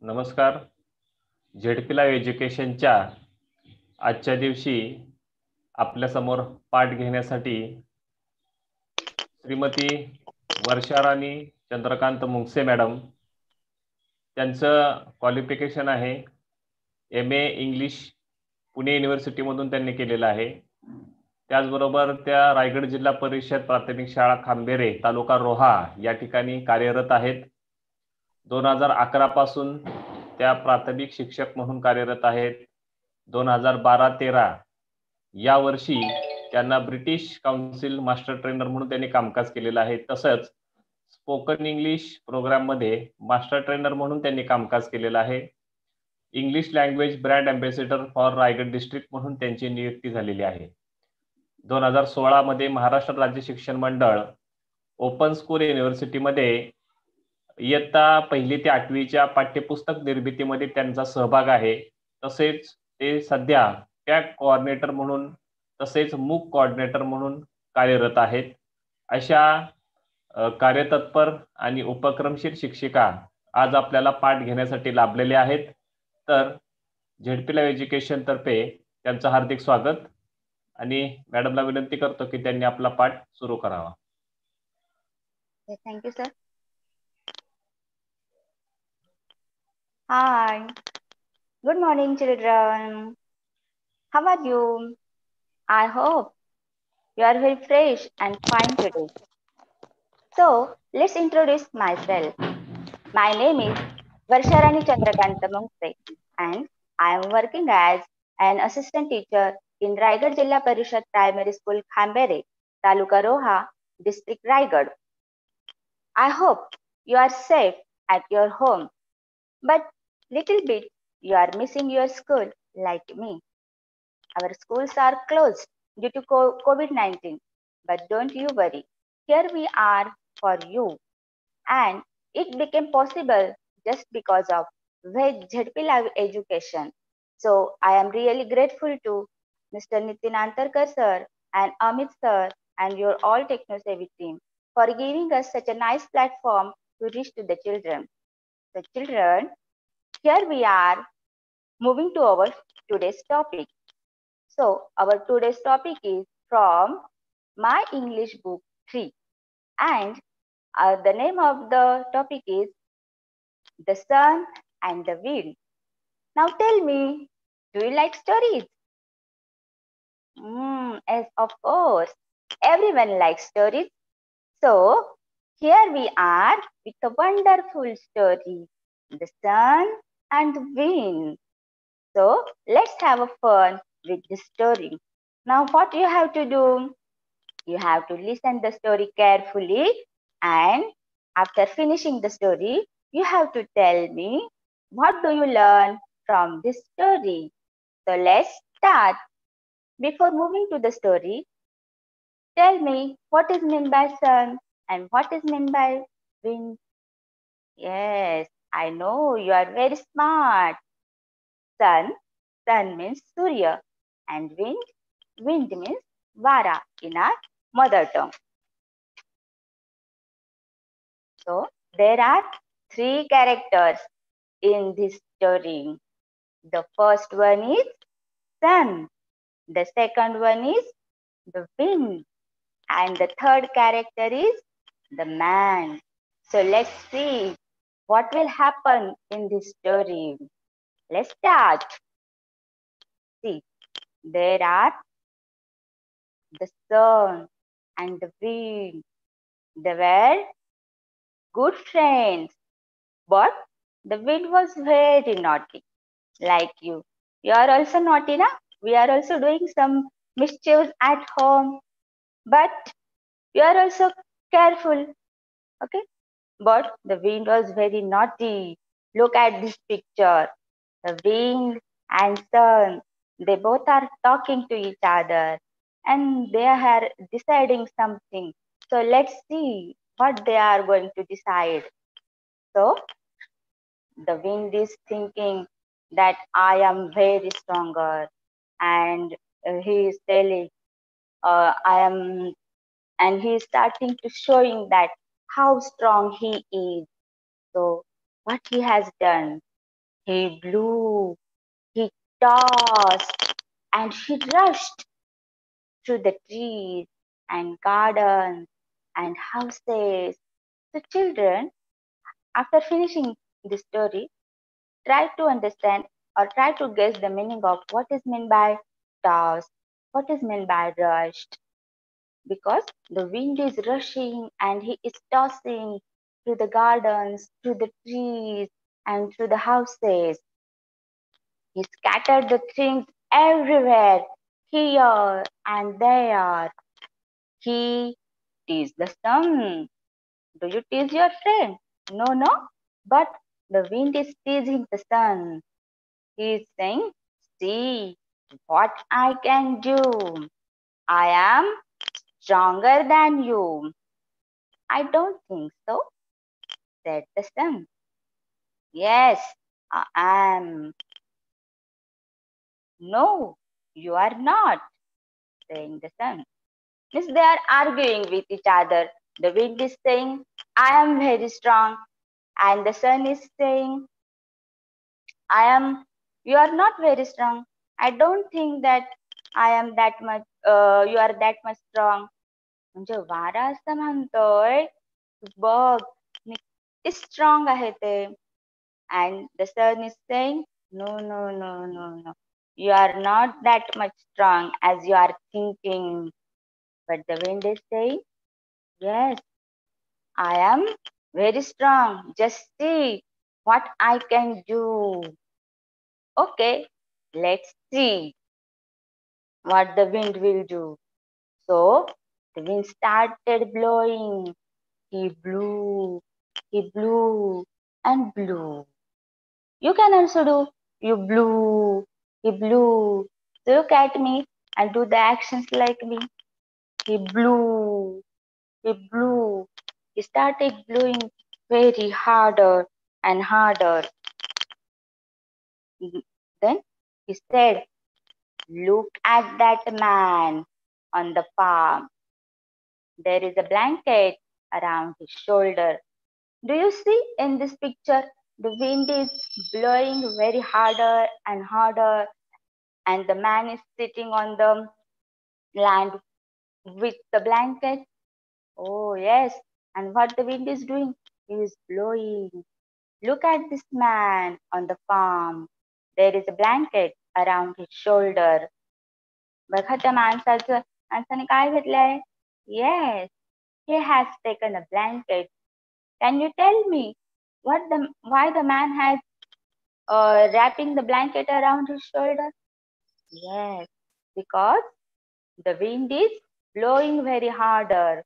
नमस्कार. ZP live एज्युकेशनच्या आजच्या दिवशी आपल्या समोर पाठ घेण्यासाठी श्रीमती वर्षाराणी चंद्रकांत मुंगसे मॅडम, त्यांचं क्वालिफिकेशन आहे MA इंग्लिश पुणे युनिव्हर्सिटीमधून त्यांनी केलेलं आहे. त्याचबरोबर त्या रायगड जिल्हा परिषद प्राथमिक शाळा खांबेरे तालुका रोहा या ठिकाणी कार्यरत आहेत. 2011 पासून त्या प्राथमिक शिक्षक म्हणून कार्यरत आहेत. 2012-13 या वर्षी त्यांना ब्रिटिश काउन्सिल मास्टर ट्रेनर म्हणून त्यांनी कामकाज केलेलं आहे. तसंच स्पोकन इंग्लिश प्रोग्राममध्ये मास्टर ट्रेनर म्हणून त्यांनी कामकाज केलेलं आहे. English language brand ambassador for Raigad district म्हणून त्यांची नियुक्ती झालेली आहे. 2016 मध्ये महाराष्ट्र राज्य शिक्षण मंडळ ओपन स्कूल युनिव्हर्सिटीमध्ये इयत्ता 1ली ते 8वीच्या पाठ्यपुस्तक निर्मितीमध्ये त्यांचा सहभाग आहे. तसेच ते सध्या टॅग कोऑर्डिनेटर म्हणून तसेच मूक कोऑर्डिनेटर म्हणून कार्यरत आहेत. अशा कार्यतत्पर आणि उपक्रमशील शिक्षिका आज आपल्याला पाठ घेण्यासाठी लाभलेले आहेत. तर झेडपी लाईव्ह एज्युकेशन तर्फे त्यांचं हार्दिक स्वागत आणि मॅडमला विनंती करतो की त्यांनी आपला पाठ सुरू करावा. Thank you, sir. Hi. Good morning, children. How are you? I hope you are very fresh and fine today. So, let's introduce myself. My name is Varsharani Mungse, and I am working as an assistant teacher in Raigad Jilla Parishad Primary School, Khambere, Taluka Roha, District Raigad. I hope you are safe at your home, but little bit you are missing your school like me. Our schools are closed due to COVID-19, but don't you worry. Here we are for you. And it became possible just because of ZP Live Education. So I am really grateful to Mr. Nitin Antarkar sir and Amit sir and your all techno-savvy team for giving us such a nice platform to reach to the children. The children, here we are moving to our today's topic. So our today's topic is from My English Book 3, and the name of the topic is The Sun and the Wind. Now tell me, do you like stories? Yes, of course. Everyone likes stories. So here we are with a wonderful story, The Sun and the Wind. So let's have a fun with the story. Now what you have to do? You have to listen the story carefully, and after finishing the story, you have to tell me what do you learn from this story. So let's start. Before moving to the story, tell me what is meant by sun and what is meant by wind. Yes, I know you are very smart. Sun means Surya, and wind means Vara in our mother tongue. So there are 3 characters in this story. The first one is sun, the second one is the wind, and the third character is the man. So let's see what will happen in this story. Let's start. See, there are the sun and the wind. They were good friends, but the wind was very naughty, like you. You are also naughty, na? We are also doing some mischiefs at home, but you are also careful, okay? But the wind was very naughty. Look at this picture. The wind and sun, they both are talking to each other and they are deciding something. So let's see what they are going to decide. So the wind is thinking that I am very stronger, and he is telling I am, and he is starting to showing that how strong he is. So what he has done, He blew, he tossed, and he rushed through the trees and gardens and houses. So, children, after finishing the story, try to understand or try to guess the meaning of what is meant by tossed, what is meant by rushed. Because the wind is rushing and he is tossing through the gardens, through the trees, and through the houses. He scattered the things everywhere, here and there. He teased the sun. Do you tease your friend? No, no. But the wind is teasing the sun. He is saying, see what I can do. I am stronger than you. I don't think so, said the sun. Yes, I am. No, you are not, saying the sun. Means they are arguing with each other. The wind is saying, I am very strong. And the sun is saying, you are not very strong. I don't think that you are that much strong. म्हणजे वारा असं म्हणतोय, बघ, मी किती strong आहे ते. And the sun is saying, no, no, no, no, no. You are not that much strong as you are thinking. But the wind is saying, yes, I am very strong. Just see what I can do. Okay, let's see what the wind will do. So the wind started blowing. He blew, he blew, and blew. You can also do. You blew, he blew. So look at me and do the actions like me. He blew, he blew. He started blowing very harder and harder. Then he said, look at that man on the farm. There is a blanket around his shoulder. Do you see in this picture? The wind is blowing very harder and harder, and the man is sitting on the land with the blanket. Oh, yes. And what the wind is doing? He is blowing. Look at this man on the farm. There is a blanket around his shoulder. बघा त्या माणसाने काय घेतलंय? Yes, he has taken a blanket. Can you tell me why the man has wrapping the blanket around his shoulder? Yes, because the wind is blowing very harder.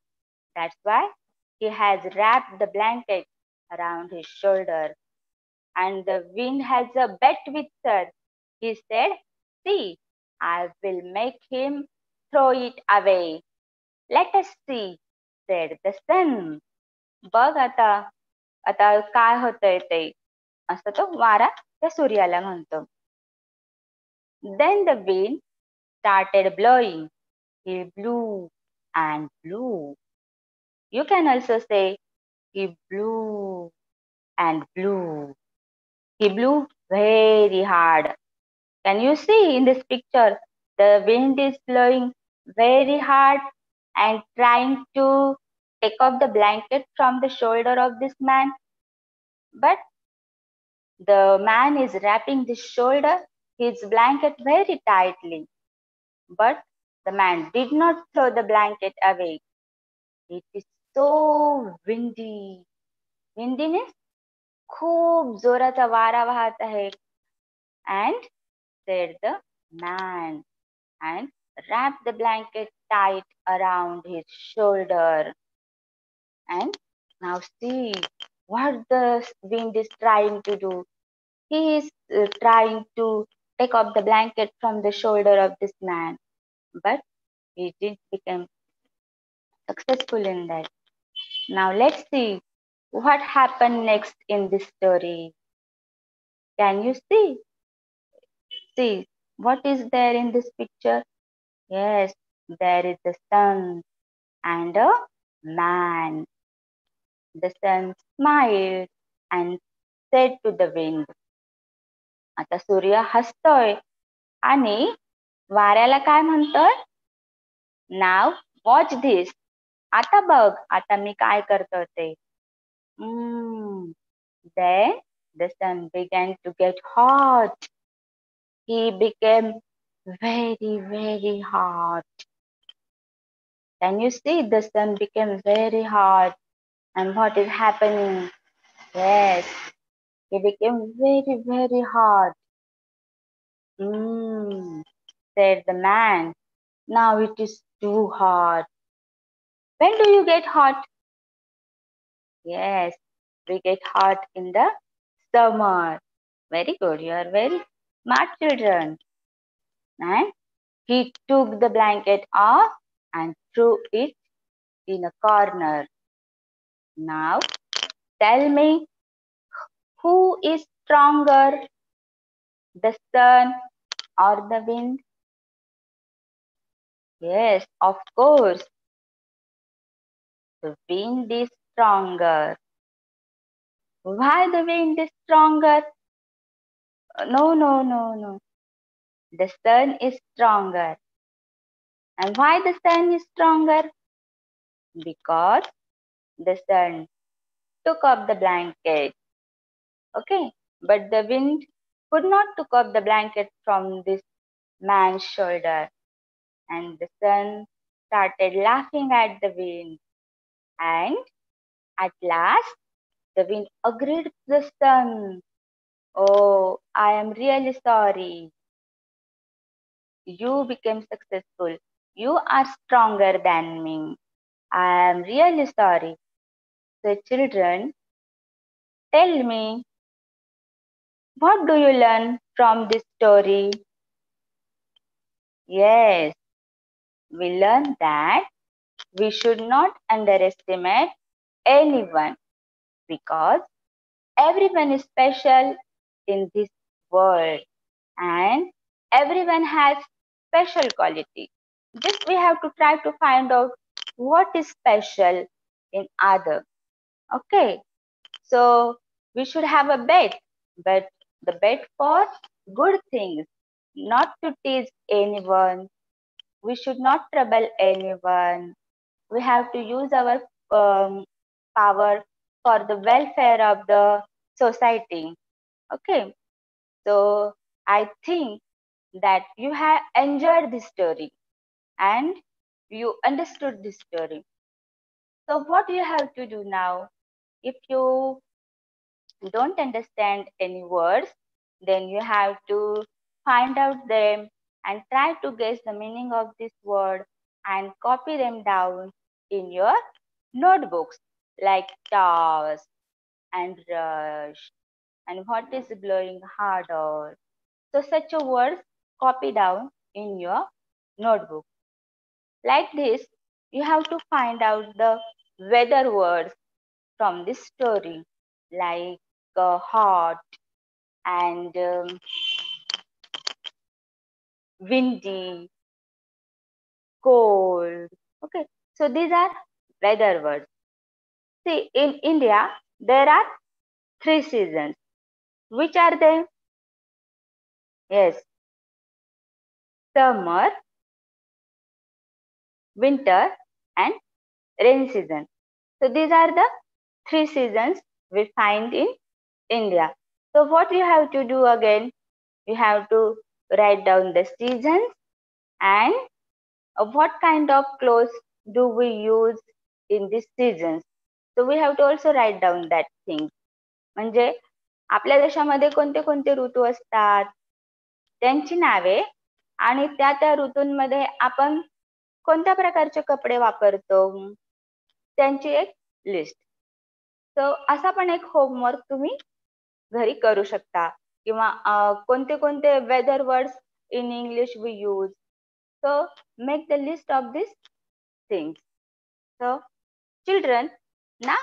That's why he has wrapped the blanket around his shoulder. And the wind has a bet with her. He said, see, I will make him throw it away. Let us see, said the sun. बघ आता आता काय होतंय ते असं तो वारा त्या सूर्याला म्हणतो. Then the wind started blowing. He blew and blew. You can also say he blew and blew. He blew very hard. Can you see in this picture? The wind is blowing very hard and trying to take off the blanket from the shoulder of this man. But the man is wrapping the shoulder, his blanket very tightly. But the man did not throw the blanket away. It is so windy. Windiness? खूप जोराचा वारा वाहत आहे. And said the man, and wrapped the blanket tight around his shoulder. And now see what the wind is trying to do. He is trying to take off the blanket from the shoulder of this man, but he didn't become successful in that. Now let's see what happened next in this story. Can you see? See what is there in this picture? Yes, there is the sun and a man. The sun smiled and said to the wind, आता सूर्य हसतोय आणि वाऱ्याला काय म्हणतोय? नाव watch this. आता बघ, आता मी काय करतो ते. Then the sun began to get hot. He became very, very hot. Can you see? The sun became very hot. And what is happening? Yes, he became very, very hot. Said the man. Now it is too hot. When do you get hot? Yes, we get hot in the summer. Very good. You are very smart children. And he took the blanket off and threw it in a corner. Now tell me, who is stronger, the sun or the wind? Yes, of course, the wind is stronger. Why the wind is stronger? No, no, no, no. The sun is stronger. And why the sun is stronger? Because the sun took up the blanket. Okay, but the wind could not took up the blanket from this man's shoulder. And the sun started laughing at the wind. And at last, the wind agreed with the sun. Oh, I am really sorry. You became successful. You are stronger than me. I am really sorry. So, children, tell me, what do you learn from this story? Yes, we learn that we should not underestimate anyone because everyone is special in this world and everyone has special quality. Just we have to try to find out what is special in other. Okay, so we should have a bet, but the bet for good things, not to tease anyone. We should not trouble anyone. We have to use our power for the welfare of the society. Okay, so I think that you have enjoyed this story and you understood this story. So, what you have to do now? If you don't understand any words, then you have to find out them and try to guess the meaning of this word and copy them down in your notebooks like chaos and rush and what is blowing harder. So such a words copy down in your notebook. Like this, you have to find out the weather words from this story like hot and windy, cold. Okay, so these are weather words. See, in India, there are three seasons. Which are they? Yes, summer, winter, and rainy season. So these are the three seasons we find in India. So what you have to do again? You have to write down the seasons and what kind of clothes do we use in these seasons. So we have to also write down that thing. म्हणजे आपल्या देशामध्ये कोणते कोणते ऋतू असतात त्यांची नावे आणि त्या त्या ऋतूंमध्ये आपण कोणत्या प्रकारचे कपडे वापरतो त्यांची एक लिस्ट. सो असा पण एक होमवर्क तुम्ही घरी करू शकता किंवा कोणते कोणते weather words in English we use. So make the list of this things. So children, now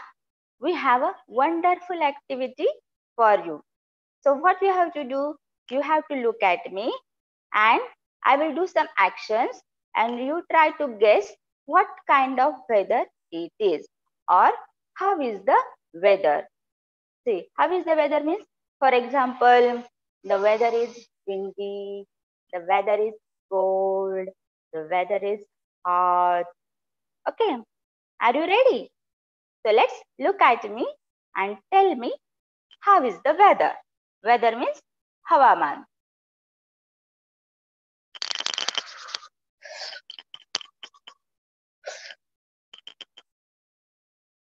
we have a wonderful activity for you. So what you have to do, you have to look at me and I will do some actions and you try to guess what kind of weather it is or how is the weather. See, how is the weather means, for example, The weather is windy. The weather is cold. The weather is hot. Okay, are you ready? So let's look at me and tell me how is the weather. Weather means hawaman.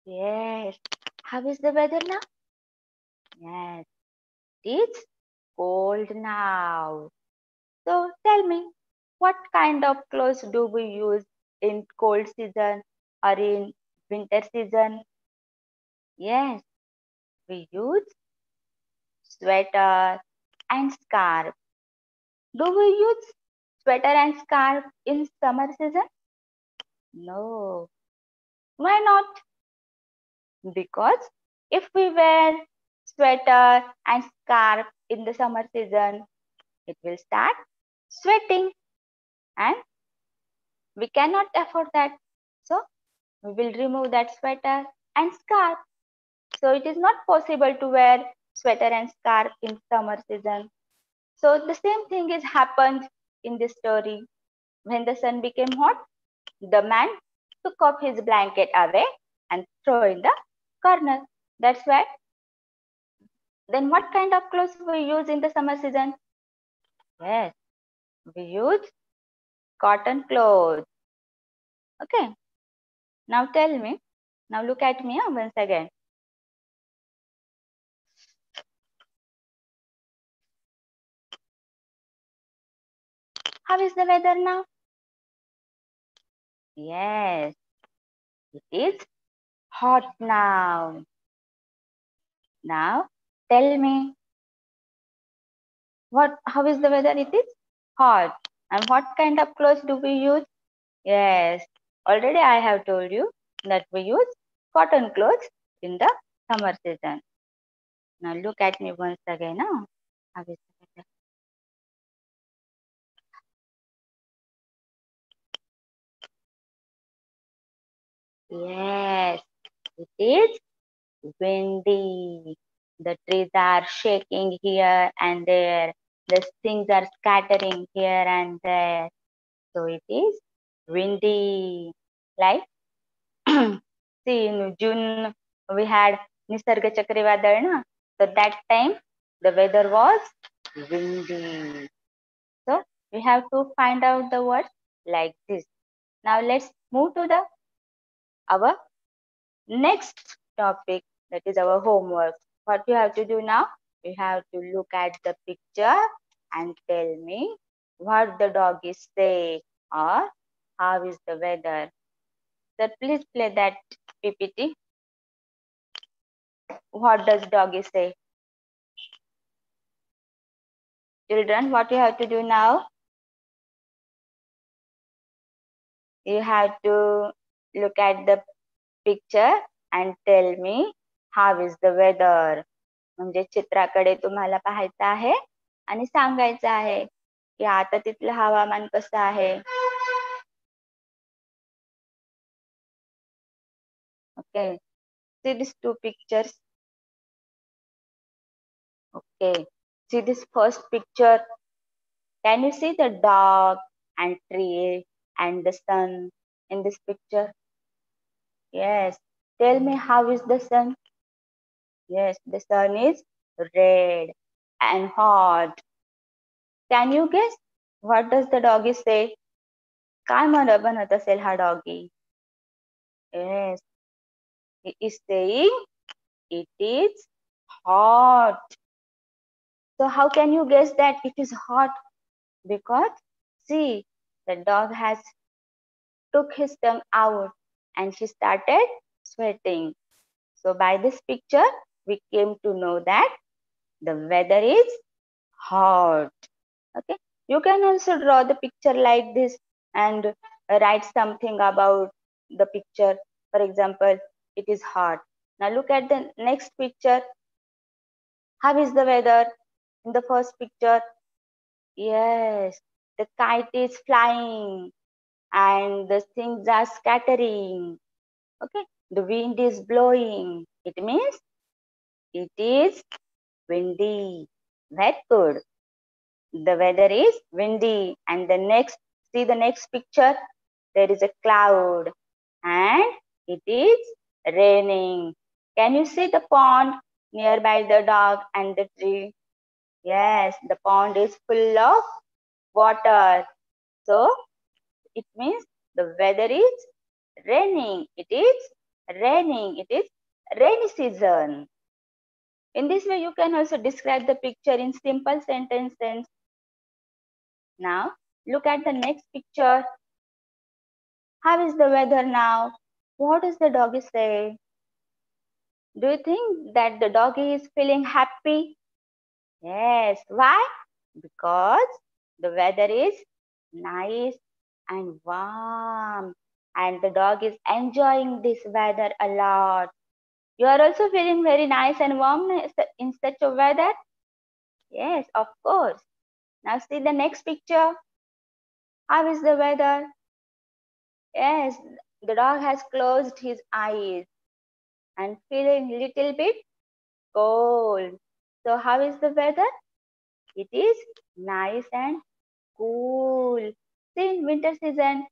Yes. How is the weather now? Yes. It's cold now. So tell me, what kind of clothes do we use in cold season or in winter season? Yes, we use sweater and scarf. Do we use sweater and scarf in summer season? No. Why not? Because if we wear sweater and scarf in the summer season, it will start sweating and we cannot afford that. So we will remove that sweater and scarf. So it is not possible to wear sweater and scarf in summer season. So the same thing is happened in this story. When the sun became hot, the man took off his blanket away and threw in the corner. That's why. Then what kind of clothes we use in the summer season? Yes, we use cotton clothes. Okay. Now tell me. Now look at me once again. How is the weather now? Yes, it is hot now. Now tell me how is the weather? It is hot. And what kind of clothes do we use? Yes, already I have told you that we use cotton clothes in the summer season. Now look at me once again. Now. How is the weather? Yes, it is windy. The trees are shaking here and there. The things are scattering here and there. So it is windy. Like, see, in June we had Nisarga Chakriwadal, na? So that time the weather was windy. So we have to find out the words like this. Now let's move to the our next topic, that is our homework. What you have to do now? You have to look at the picture and tell me what the dog is saying or how is the weather. So please play that PPT. What does doggy say? Children, what you have to do now? You have to look at the picture and tell me how is the weather. म्हणजे चित्राकडे तुम्हाला पाहायचं आहे आणि सांगायचं आहे की आता तिथलं हवामान कसं आहे. Okay, see these two pictures. Okay, see this first picture. Can you see the dog and tree and the sun in this picture? Yes. Tell me, how is the sun? Yes, the sun is red and hot. Can you guess? What does the doggy say? काय बनत असेल हा doggy? Yes, he is saying it is hot. So how can you guess that it is hot? Because see, the dog has took his tongue out and he started sweating. So by this picture, we came to know that the weather is hot. Okay, you can also draw the picture like this and write something about the picture. For example, it is hot. Now look at the next picture. How is the weather? In the first picture, yes, the kite is flying and the things are scattering. Okay, the wind is blowing. It means it is windy. Very good. The weather is windy, and see the next picture. There is a cloud, and it is raining. Can you see the pond nearby the dog and the tree? Yes, the pond is full of water. So it means the weather is raining. It is raining. It is rainy season. In this way, you can also describe the picture in simple sentences. Now, look at the next picture. How is the weather now? What does the doggy say? Do you think that the doggy is feeling happy? Yes. Why? Because the weather is nice and warm, and the dog is enjoying this weather a lot. You are also feeling very nice and warm in such a weather? Yes, of course. Now see the next picture. How is the weather? Yes, the dog has closed his eyes and feeling little bit cold. So how is the weather? It is nice and cool. See, in winter season,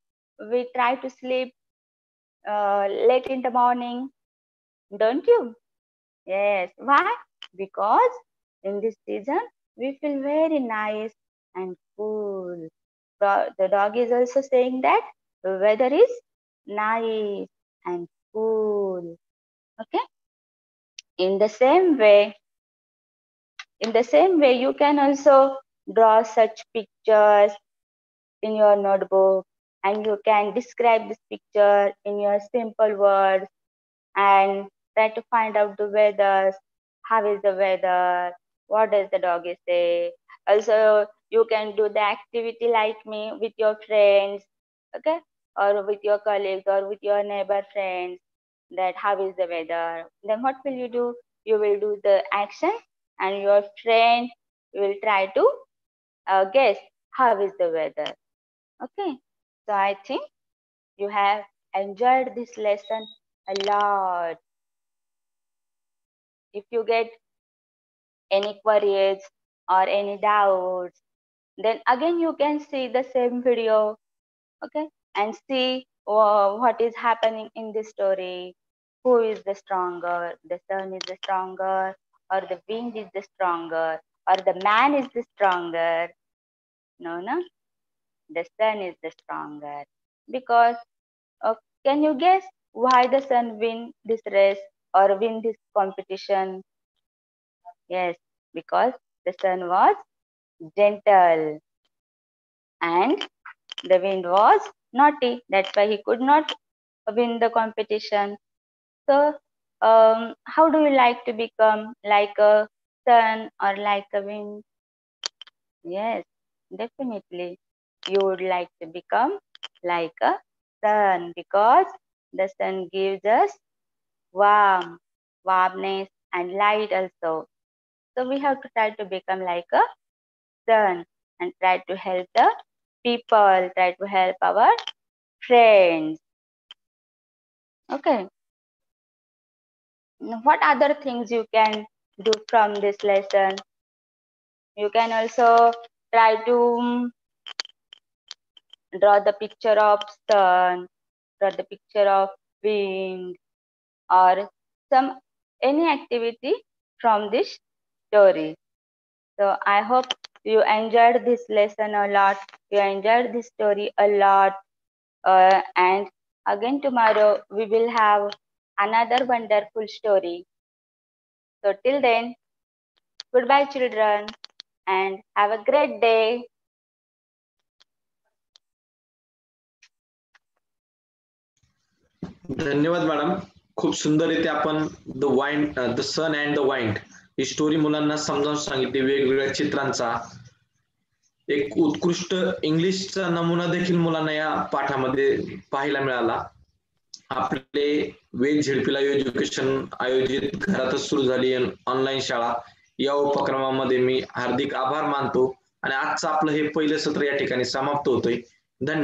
we try to sleep late in the morning, don't you? Yes. Why? Because in this season, we feel very nice and cool. The dog is also saying that the weather is nice and cool. Okay. In the same way, you can also draw such pictures in your notebook, and you can describe this picture in your simple words and try to find out the weather. How is the weather? What does the doggy say? Also, you can do the activity like me with your friends, okay, or with your colleagues or with your neighbor friends. That how is the weather? Then what will you do? You will do the action, and your friend will try to guess how is the weather. Okay, so I think you have enjoyed this lesson a lot. If you get any queries or any doubts, then again you can see the same video, okay, and see what is happening in the story. Who is the stronger? The sun is the stronger, or the wind is the stronger, or the man is the stronger? No, no, the sun is the stronger. Because can you guess why the sun win this race or win this competition? Yes, because the sun was gentle and the wind was naughty. That's why he could not win the competition. So, how do you like to become? Like a sun or like a wind? Yes, definitely. You would like to become like a sun because the sun gives us warmness and light also. So we have to try to become like a sun and try to help the people, try to help our friends. Okay. Now, what other things you can do from this lesson? You can also try to draw the picture of sun, draw the picture of wind, or some any activity from this story. So I hope you enjoyed this lesson a lot. You enjoyed this story a lot. And again tomorrow we will have another wonderful story. So till then, goodbye children and have a great day. धन्यवाद madam. खूप सुंदररीत्या आपण the sun and the wind ही story मुलांना समजावून सांगितली वेगवेगळ्या चित्रांचा. एक उत्कृष्ट इंग्लिशचा नमुना देखील मुलांना या पाठामध्ये पाहायला मिळाला. आपले वेद झेडपी लाईव्ह एज्युकेशन आयोजित घरातच सुरू झाली ऑनलाईन शाळा या उपक्रमामध्ये मी हार्दिक आभार मानतो आणि आजचं आपलं हे पहिलं सत्र या ठिकाणी समाप्त होतोय. धन्यवाद.